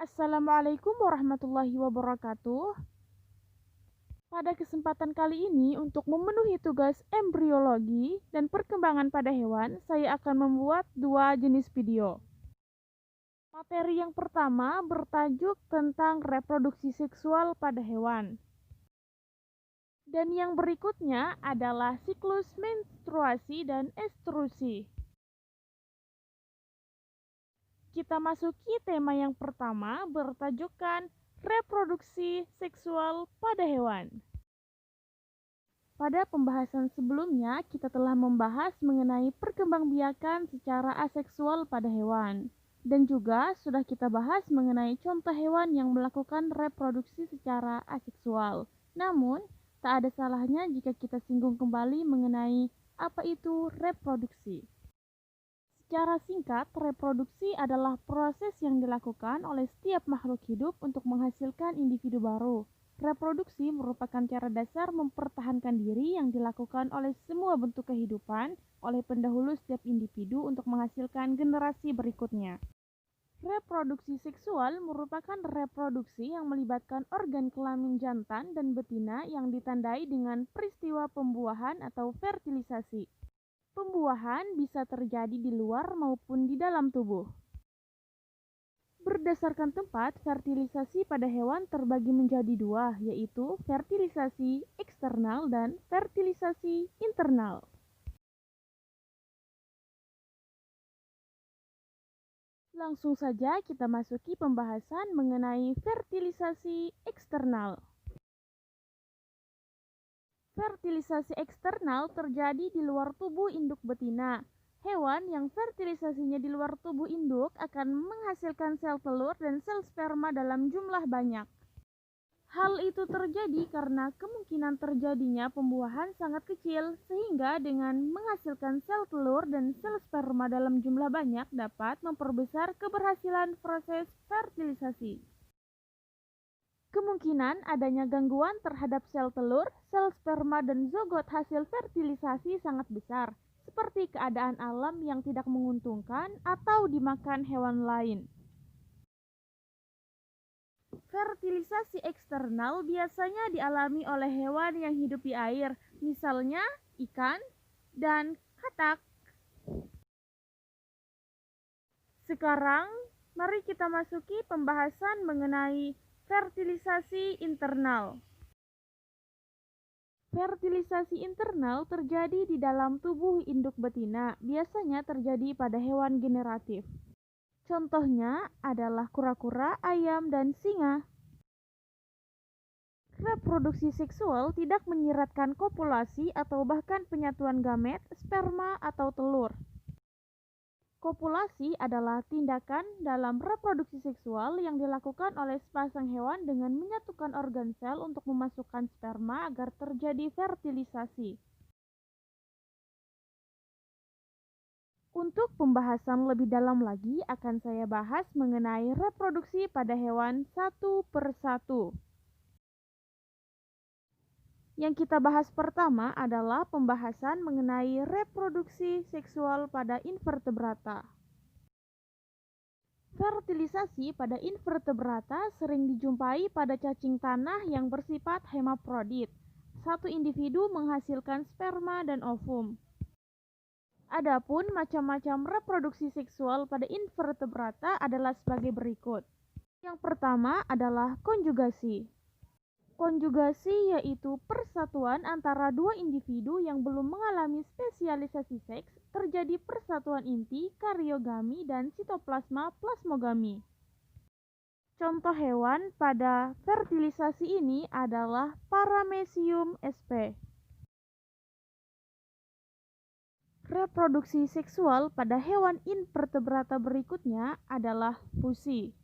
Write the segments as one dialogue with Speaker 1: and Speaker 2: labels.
Speaker 1: Assalamualaikum warahmatullahi wabarakatuh. Pada kesempatan kali ini, untuk memenuhi tugas embriologi dan perkembangan pada hewan, saya akan membuat dua jenis video. Materi yang pertama bertajuk tentang reproduksi seksual pada hewan. Dan yang berikutnya adalah siklus menstruasi dan estrusi. Kita masuki tema yang pertama bertajukan reproduksi seksual pada hewan. Pada pembahasan sebelumnya, kita telah membahas mengenai perkembangbiakan secara aseksual pada hewan. Dan juga sudah kita bahas mengenai contoh hewan yang melakukan reproduksi secara aseksual. Namun, tak ada salahnya jika kita singgung kembali mengenai apa itu reproduksi. Secara singkat, reproduksi adalah proses yang dilakukan oleh setiap makhluk hidup untuk menghasilkan individu baru. Reproduksi merupakan cara dasar mempertahankan diri yang dilakukan oleh semua bentuk kehidupan oleh pendahulu setiap individu untuk menghasilkan generasi berikutnya. Reproduksi seksual merupakan reproduksi yang melibatkan organ kelamin jantan dan betina yang ditandai dengan peristiwa pembuahan atau fertilisasi. Pembuahan bisa terjadi di luar maupun di dalam tubuh. Berdasarkan tempat, fertilisasi pada hewan terbagi menjadi dua, yaitu fertilisasi eksternal dan fertilisasi internal. Langsung saja kita masuki pembahasan mengenai fertilisasi eksternal. Fertilisasi eksternal terjadi di luar tubuh induk betina. Hewan yang fertilisasinya di luar tubuh induk akan menghasilkan sel telur dan sel sperma dalam jumlah banyak. Hal itu terjadi karena kemungkinan terjadinya pembuahan sangat kecil, sehingga dengan menghasilkan sel telur dan sel sperma dalam jumlah banyak dapat memperbesar keberhasilan proses fertilisasi. Kemungkinan adanya gangguan terhadap sel telur, sel sperma, dan zogot hasil fertilisasi sangat besar, seperti keadaan alam yang tidak menguntungkan atau dimakan hewan lain. Fertilisasi eksternal biasanya dialami oleh hewan yang hidup di air, misalnya ikan dan katak. Sekarang, mari kita masuki pembahasan mengenai fertilisasi internal. Fertilisasi internal terjadi di dalam tubuh induk betina, biasanya terjadi pada hewan generatif. Contohnya adalah kura-kura, ayam, dan singa. Reproduksi seksual tidak menyiratkan kopulasi atau bahkan penyatuan gamet, sperma, atau telur. Kopulasi adalah tindakan dalam reproduksi seksual yang dilakukan oleh sepasang hewan dengan menyatukan organ sel untuk memasukkan sperma agar terjadi fertilisasi. Untuk pembahasan lebih dalam lagi akan saya bahas mengenai reproduksi pada hewan satu persatu. Yang kita bahas pertama adalah pembahasan mengenai reproduksi seksual pada invertebrata. Fertilisasi pada invertebrata sering dijumpai pada cacing tanah yang bersifat hemaprodit. Satu individu menghasilkan sperma dan ovum. Adapun macam-macam reproduksi seksual pada invertebrata adalah sebagai berikut. Yang pertama adalah konjugasi. Konjugasi yaitu persatuan antara dua individu yang belum mengalami spesialisasi seks, terjadi persatuan inti, kariogami, dan sitoplasma plasmogami. Contoh hewan pada fertilisasi ini adalah Paramecium sp. Reproduksi seksual pada hewan invertebrata berikutnya adalah fusi.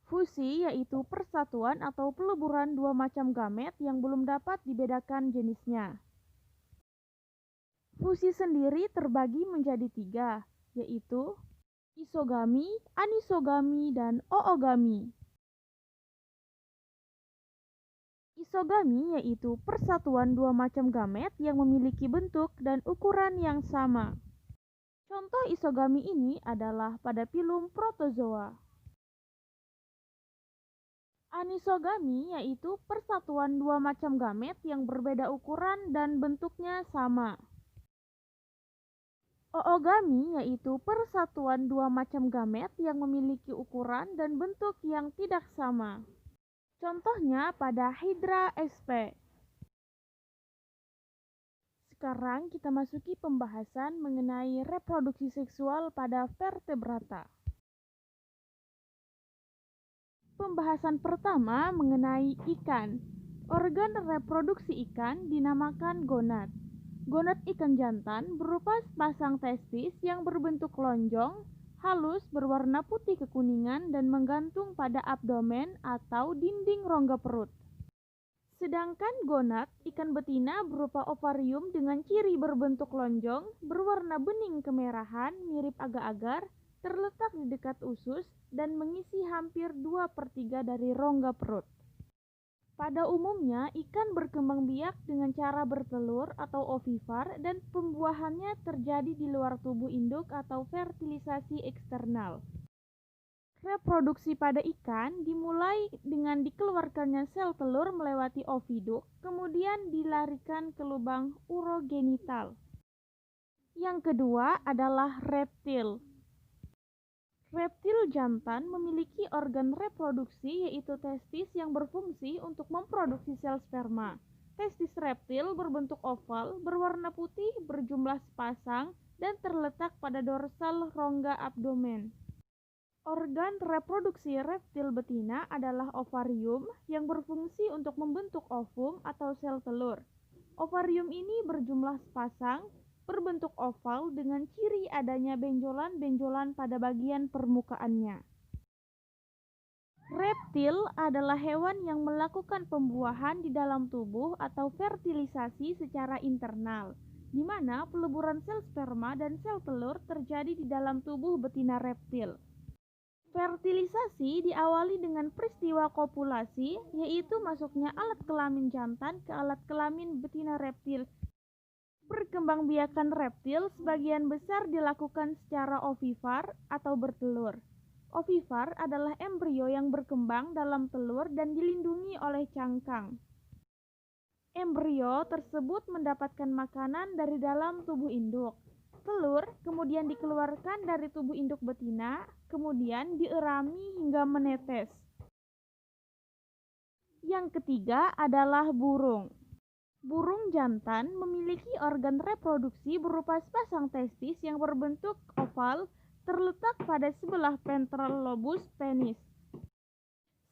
Speaker 1: Fusi yaitu persatuan atau peleburan dua macam gamet yang belum dapat dibedakan jenisnya. Fusi sendiri terbagi menjadi tiga, yaitu isogami, anisogami, dan oogami. Isogami yaitu persatuan dua macam gamet yang memiliki bentuk dan ukuran yang sama. Contoh isogami ini adalah pada filum protozoa. Anisogami yaitu persatuan dua macam gamet yang berbeda ukuran dan bentuknya sama. Oogami yaitu persatuan dua macam gamet yang memiliki ukuran dan bentuk yang tidak sama. Contohnya pada Hydra sp. Sekarang kita masuki pembahasan mengenai reproduksi seksual pada vertebrata. Pembahasan pertama mengenai ikan. Organ reproduksi ikan dinamakan gonad. Gonad ikan jantan berupa sepasang testis yang berbentuk lonjong, halus berwarna putih kekuningan dan menggantung pada abdomen atau dinding rongga perut. Sedangkan gonad ikan betina berupa ovarium dengan ciri berbentuk lonjong, berwarna bening kemerahan mirip agar-agar, terletak di dekat usus dan mengisi hampir 2/3 dari rongga perut. Pada umumnya, ikan berkembang biak dengan cara bertelur atau ovivar dan pembuahannya terjadi di luar tubuh induk atau fertilisasi eksternal. Reproduksi pada ikan dimulai dengan dikeluarkannya sel telur melewati oviduk, kemudian dilarikan ke lubang urogenital. Yang kedua adalah reptil. Reptil jantan memiliki organ reproduksi yaitu testis yang berfungsi untuk memproduksi sel sperma. Testis reptil berbentuk oval, berwarna putih, berjumlah sepasang, dan terletak pada dorsal rongga abdomen. Organ reproduksi reptil betina adalah ovarium yang berfungsi untuk membentuk ovum atau sel telur. Ovarium ini berjumlah sepasang, berbentuk oval dengan ciri adanya benjolan-benjolan pada bagian permukaannya. Reptil adalah hewan yang melakukan pembuahan di dalam tubuh atau fertilisasi secara internal, di mana peleburan sel sperma dan sel telur terjadi di dalam tubuh betina reptil. Fertilisasi diawali dengan peristiwa kopulasi, yaitu masuknya alat kelamin jantan ke alat kelamin betina reptil. Perkembangbiakan reptil sebagian besar dilakukan secara ovivar atau bertelur. Ovivar adalah embrio yang berkembang dalam telur dan dilindungi oleh cangkang. Embrio tersebut mendapatkan makanan dari dalam tubuh induk. Telur kemudian dikeluarkan dari tubuh induk betina, kemudian dierami hingga menetes. Yang ketiga adalah burung. Burung jantan memiliki organ reproduksi berupa sepasang testis yang berbentuk oval terletak pada sebelah ventral lobus penis.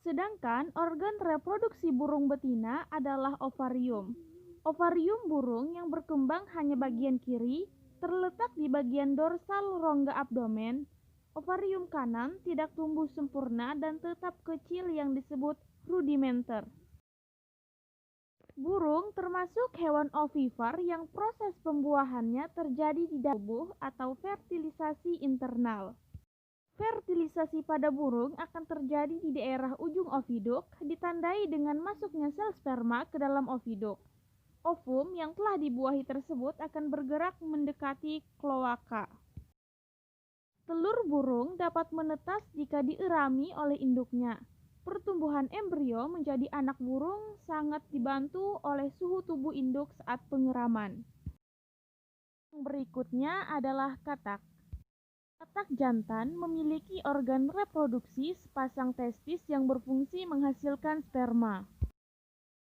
Speaker 1: Sedangkan organ reproduksi burung betina adalah ovarium. Ovarium burung yang berkembang hanya bagian kiri, terletak di bagian dorsal rongga abdomen. Ovarium kanan tidak tumbuh sempurna dan tetap kecil yang disebut rudimenter. Burung termasuk hewan ovivar yang proses pembuahannya terjadi di dalam tubuh atau fertilisasi internal. Fertilisasi pada burung akan terjadi di daerah ujung oviduk, ditandai dengan masuknya sel sperma ke dalam oviduk. Ovum yang telah dibuahi tersebut akan bergerak mendekati kloaka. Telur burung dapat menetas jika dierami oleh induknya. Pertumbuhan embrio menjadi anak burung sangat dibantu oleh suhu tubuh induk saat pengeraman. Yang berikutnya adalah katak. Katak jantan memiliki organ reproduksi sepasang testis yang berfungsi menghasilkan sperma.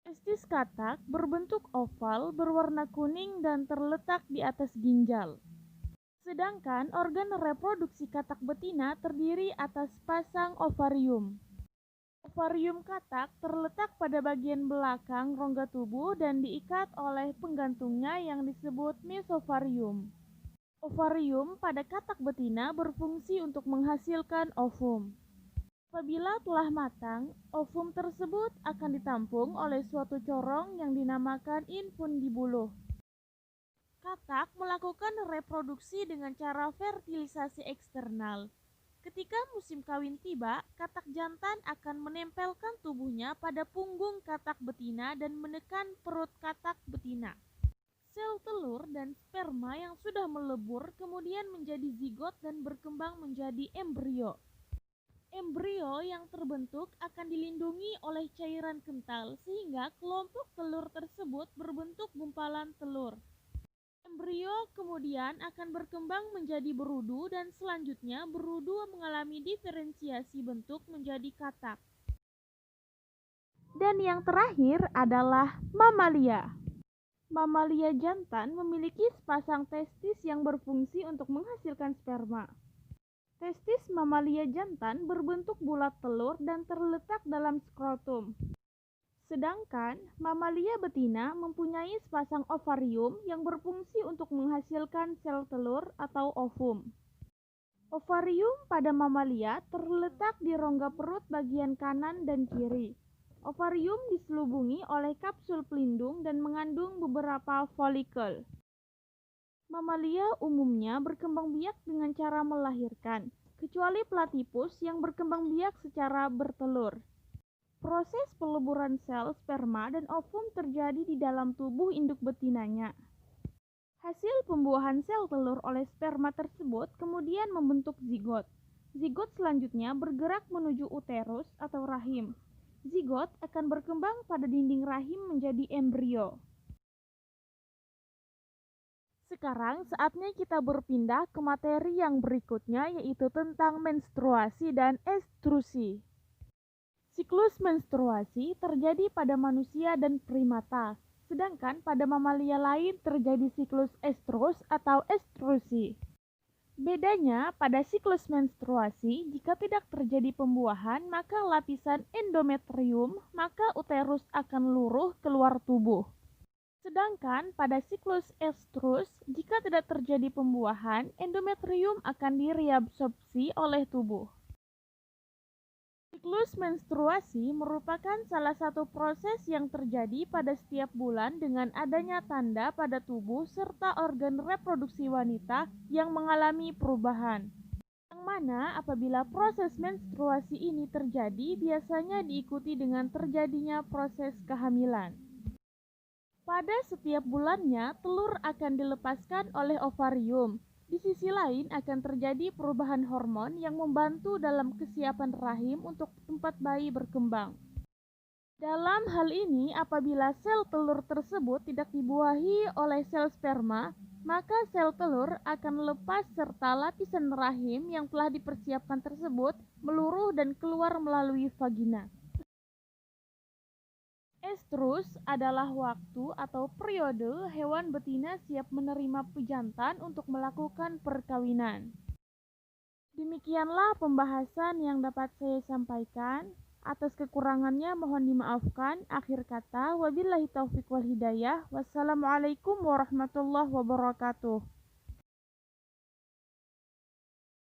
Speaker 1: Testis katak berbentuk oval, berwarna kuning dan terletak di atas ginjal. Sedangkan organ reproduksi katak betina terdiri atas pasang ovarium. Ovarium katak terletak pada bagian belakang rongga tubuh dan diikat oleh penggantungnya yang disebut mesovarium. Ovarium pada katak betina berfungsi untuk menghasilkan ovum. Apabila telah matang, ovum tersebut akan ditampung oleh suatu corong yang dinamakan infundibulum. Katak melakukan reproduksi dengan cara fertilisasi eksternal. Ketika musim kawin tiba, katak jantan akan menempelkan tubuhnya pada punggung katak betina dan menekan perut katak betina. Sel telur dan sperma yang sudah melebur kemudian menjadi zigot dan berkembang menjadi embrio. Embrio yang terbentuk akan dilindungi oleh cairan kental sehingga kelompok telur tersebut berbentuk gumpalan telur. Embrio kemudian akan berkembang menjadi berudu dan selanjutnya berudu mengalami diferensiasi bentuk menjadi katak. Dan yang terakhir adalah mamalia. Mamalia jantan memiliki sepasang testis yang berfungsi untuk menghasilkan sperma. Testis mamalia jantan berbentuk bulat telur dan terletak dalam skrotum. Sedangkan mamalia betina mempunyai sepasang ovarium yang berfungsi untuk menghasilkan sel telur atau ovum. Ovarium pada mamalia terletak di rongga perut bagian kanan dan kiri. Ovarium diselubungi oleh kapsul pelindung dan mengandung beberapa folikel. Mamalia umumnya berkembang biak dengan cara melahirkan, kecuali platypus yang berkembang biak secara bertelur. Proses peleburan sel sperma dan ovum terjadi di dalam tubuh induk betinanya. Hasil pembuahan sel telur oleh sperma tersebut kemudian membentuk zigot. Zigot selanjutnya bergerak menuju uterus atau rahim. Zigot akan berkembang pada dinding rahim menjadi embrio. Sekarang saatnya kita berpindah ke materi yang berikutnya, yaitu tentang menstruasi dan estrusi. Siklus menstruasi terjadi pada manusia dan primata, sedangkan pada mamalia lain terjadi siklus estrus atau estrusi. Bedanya, pada siklus menstruasi, jika tidak terjadi pembuahan, maka lapisan endometrium, maka uterus akan luruh keluar tubuh. Sedangkan pada siklus estrus, jika tidak terjadi pembuahan, endometrium akan direabsorpsi oleh tubuh. Siklus menstruasi merupakan salah satu proses yang terjadi pada setiap bulan dengan adanya tanda pada tubuh serta organ reproduksi wanita yang mengalami perubahan. Yang mana apabila proses menstruasi ini terjadi biasanya diikuti dengan terjadinya proses kehamilan. Pada setiap bulannya, telur akan dilepaskan oleh ovarium. Di sisi lain akan terjadi perubahan hormon yang membantu dalam kesiapan rahim untuk tempat bayi berkembang. Dalam hal ini, apabila sel telur tersebut tidak dibuahi oleh sel sperma, maka sel telur akan lepas serta lapisan rahim yang telah dipersiapkan tersebut meluruh dan keluar melalui vagina. Estrus adalah waktu atau periode hewan betina siap menerima pejantan untuk melakukan perkawinan. Demikianlah pembahasan yang dapat saya sampaikan. Atas kekurangannya mohon dimaafkan. Akhir kata, wabillahi taufiq wal hidayah. Wassalamualaikum warahmatullahi wabarakatuh.